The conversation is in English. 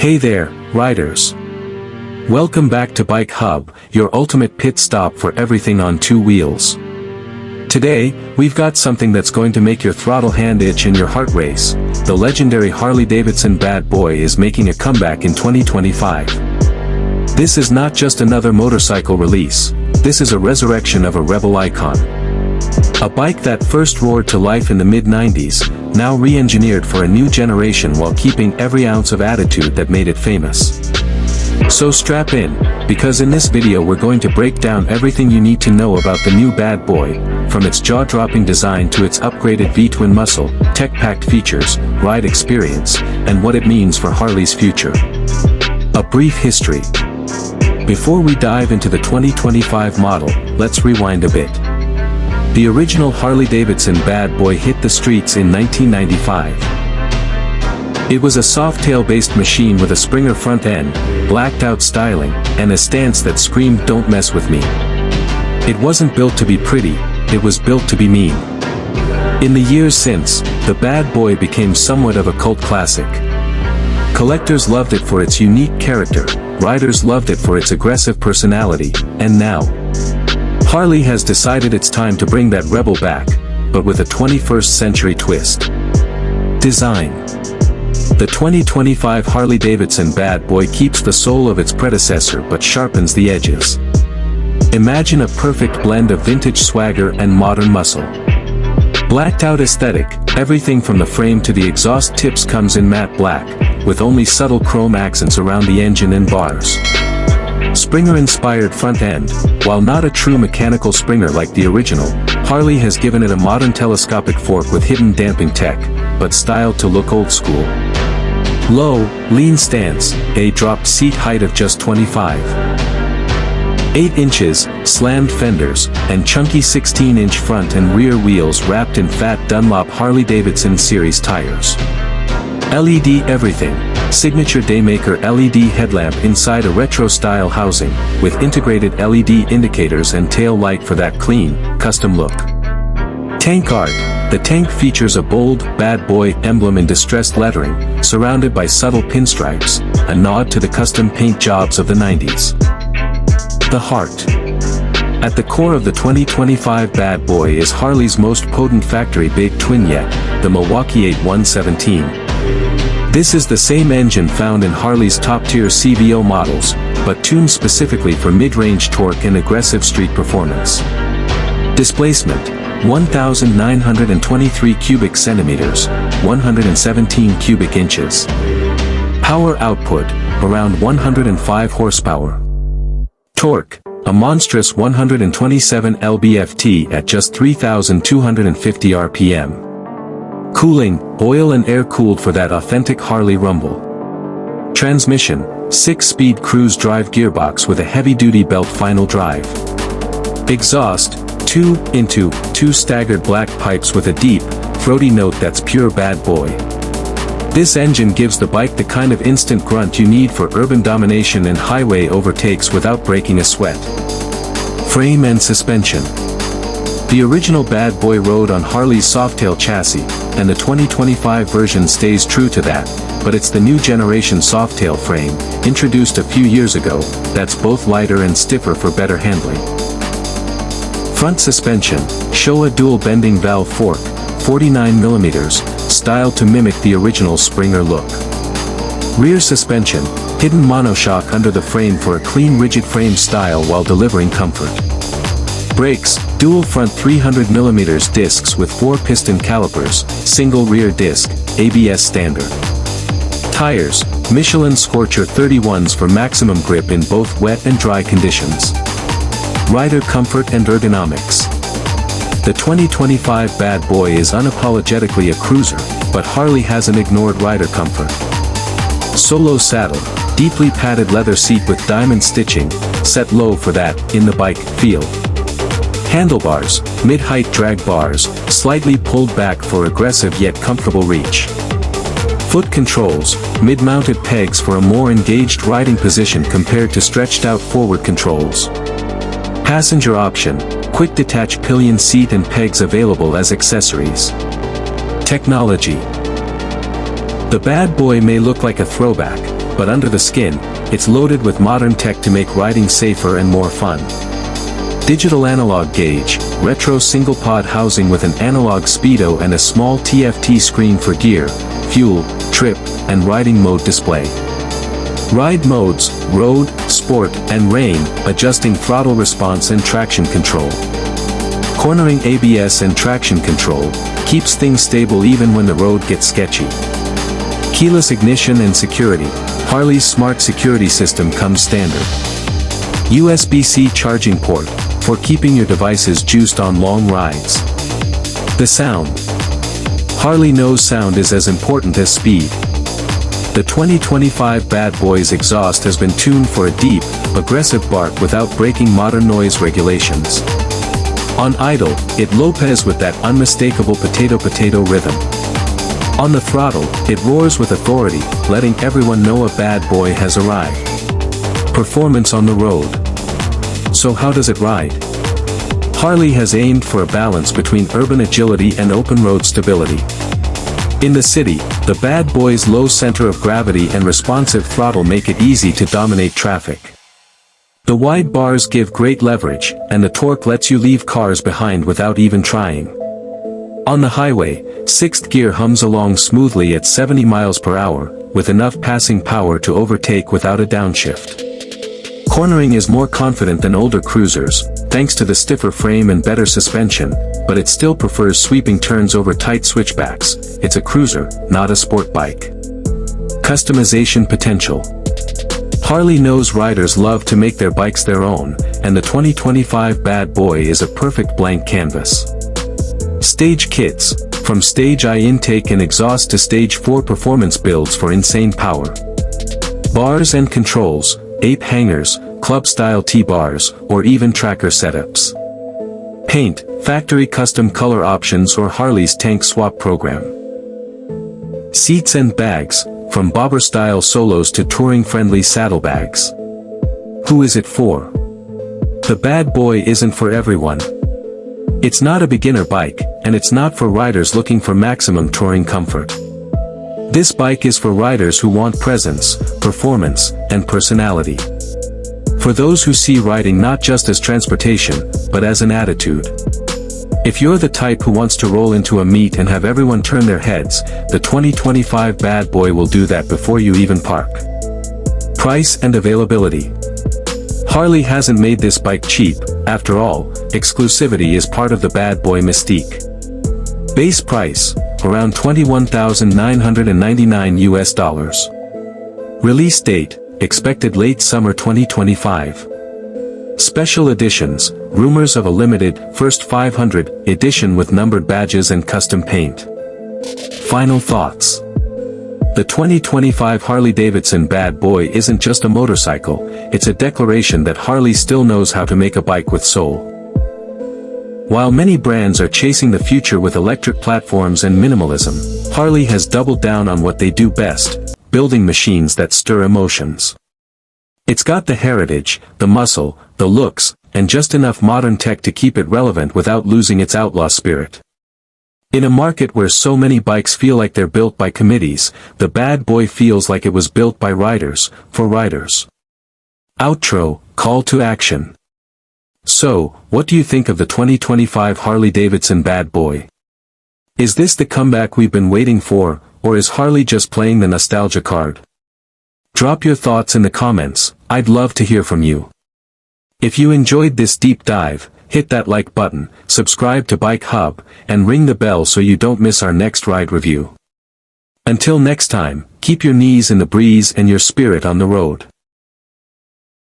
Hey there, riders. Welcome back to Bike Hub, your ultimate pit stop for everything on two wheels. Today, we've got something that's going to make your throttle hand itch and your heart race. The legendary Harley-Davidson Bad Boy is making a comeback in 2025. This is not just another motorcycle release, this is a resurrection of a rebel icon. A bike that first roared to life in the mid-90s, now re-engineered for a new generation while keeping every ounce of attitude that made it famous. So strap in, because in this video we're going to break down everything you need to know about the new Bad Boy, from its jaw-dropping design to its upgraded V-twin muscle, tech-packed features, ride experience, and what it means for Harley's future. A brief history. Before we dive into the 2025 model, let's rewind a bit. The original Harley-Davidson Bad Boy hit the streets in 1995. It was a Softail-based machine with a Springer front end, blacked-out styling, and a stance that screamed "Don't mess with me." It wasn't built to be pretty, it was built to be mean. In the years since, the Bad Boy became somewhat of a cult classic. Collectors loved it for its unique character, riders loved it for its aggressive personality, and now, Harley has decided it's time to bring that rebel back, but with a 21st century twist. Design. The 2025 Harley-Davidson Bad Boy keeps the soul of its predecessor but sharpens the edges. Imagine a perfect blend of vintage swagger and modern muscle. Blacked-out aesthetic, everything from the frame to the exhaust tips comes in matte black, with only subtle chrome accents around the engine and bars. Springer-inspired front end. While not a true mechanical Springer like the original, Harley has given it a modern telescopic fork with hidden damping tech, but styled to look old school. Low, lean stance, a dropped seat height of just 25. 8 inches, slammed fenders, and chunky 16-inch front and rear wheels wrapped in fat Dunlop Harley-Davidson series tires. LED everything. Signature Daymaker LED headlamp inside a retro-style housing, with integrated LED indicators and tail light for that clean, custom look. Tank art. The tank features a bold, Bad Boy emblem in distressed lettering, surrounded by subtle pinstripes, a nod to the custom paint jobs of the 90s. The heart. At the core of the 2025 Bad Boy is Harley's most potent factory big twin yet, the Milwaukee 8117. This is the same engine found in Harley's top-tier CVO models, but tuned specifically for mid-range torque and aggressive street performance. Displacement: 1,923 cubic centimeters, 117 cubic inches. Power output: around 105 horsepower. Torque: a monstrous 127 lb-ft at just 3,250 rpm. Cooling: oil and air cooled for that authentic Harley rumble. Transmission: 6-speed cruise drive gearbox with a heavy-duty belt final drive. Exhaust: 2x2 staggered black pipes with a deep, throaty note that's pure Bad Boy. This engine gives the bike the kind of instant grunt you need for urban domination and highway overtakes without breaking a sweat. Frame and suspension. The original Bad Boy rode on Harley's Softail chassis, and the 2025 version stays true to that, but it's the new generation Softail frame, introduced a few years ago, that's both lighter and stiffer for better handling. Front suspension: Showa dual bending valve fork, 49mm, styled to mimic the original Springer look. Rear suspension: hidden monoshock under the frame for a clean rigid frame style while delivering comfort. Brakes: dual front 300mm discs with 4-piston calipers, single rear disc, ABS standard. Tires: Michelin Scorcher 31s for maximum grip in both wet and dry conditions. Rider comfort and ergonomics. The 2025 Bad Boy is unapologetically a cruiser, but Harley hasn't ignored rider comfort. Solo saddle: deeply padded leather seat with diamond stitching, set low for that in-the-bike feel. Handlebars: mid-height drag bars, slightly pulled back for aggressive yet comfortable reach. Foot controls: mid-mounted pegs for a more engaged riding position compared to stretched-out forward controls. Passenger option: quick detach pillion seat and pegs available as accessories. Technology. The Bad Boy may look like a throwback, but under the skin, it's loaded with modern tech to make riding safer and more fun. Digital analog gauge, retro single-pod housing with an analog speedo and a small TFT screen for gear, fuel, trip, and riding mode display. Ride modes, road, sport, and rain, adjusting throttle response and traction control. Cornering ABS and traction control, keeps things stable even when the road gets sketchy. Keyless ignition and security, Harley's smart security system comes standard. USB-C charging port, for keeping your devices juiced on long rides. The sound. Harley knows sound is as important as speed. The 2025 Bad Boy's exhaust has been tuned for a deep, aggressive bark without breaking modern noise regulations. On idle, it lopes with that unmistakable potato-potato rhythm. On the throttle, it roars with authority, letting everyone know a bad boy has arrived. Performance on the road. So how does it ride? Harley has aimed for a balance between urban agility and open road stability. In the city, the Bad Boy's low center of gravity and responsive throttle make it easy to dominate traffic. The wide bars give great leverage, and the torque lets you leave cars behind without even trying. On the highway, 6th gear hums along smoothly at 70 miles per hour, with enough passing power to overtake without a downshift. Cornering is more confident than older cruisers, thanks to the stiffer frame and better suspension, but it still prefers sweeping turns over tight switchbacks. It's a cruiser, not a sport bike. Customization potential. Harley knows riders love to make their bikes their own, and the 2025 Bad Boy is a perfect blank canvas. Stage kits, from Stage I intake and exhaust to Stage 4 performance builds for insane power. Bars and controls, ape hangers, club-style T-bars, or even tracker setups. Paint, factory custom color options or Harley's tank swap program. Seats and bags, from bobber-style solos to touring-friendly saddlebags. Who is it for? The Bad Boy isn't for everyone. It's not a beginner bike, and it's not for riders looking for maximum touring comfort. This bike is for riders who want presence, performance, and personality. For those who see riding not just as transportation, but as an attitude. If you're the type who wants to roll into a meet and have everyone turn their heads, the 2025 Bad Boy will do that before you even park. Price and availability. Harley hasn't made this bike cheap, after all, exclusivity is part of the Bad Boy mystique. Base price, around $21,999 US. Release date, expected late summer 2025. Special editions, rumors of a limited, first 500, edition with numbered badges and custom paint. Final thoughts. The 2025 Harley-Davidson Bad Boy isn't just a motorcycle, it's a declaration that Harley still knows how to make a bike with soul. While many brands are chasing the future with electric platforms and minimalism, Harley has doubled down on what they do best, building machines that stir emotions. It's got the heritage, the muscle, the looks, and just enough modern tech to keep it relevant without losing its outlaw spirit. In a market where so many bikes feel like they're built by committees, the Bad Boy feels like it was built by riders, for riders. Outro, call to action. So, what do you think of the 2025 Harley-Davidson Bad Boy? Is this the comeback we've been waiting for, or is Harley just playing the nostalgia card? Drop your thoughts in the comments, I'd love to hear from you. If you enjoyed this deep dive, hit that like button, subscribe to Bike Hub, and ring the bell so you don't miss our next ride review. Until next time, keep your knees in the breeze and your spirit on the road.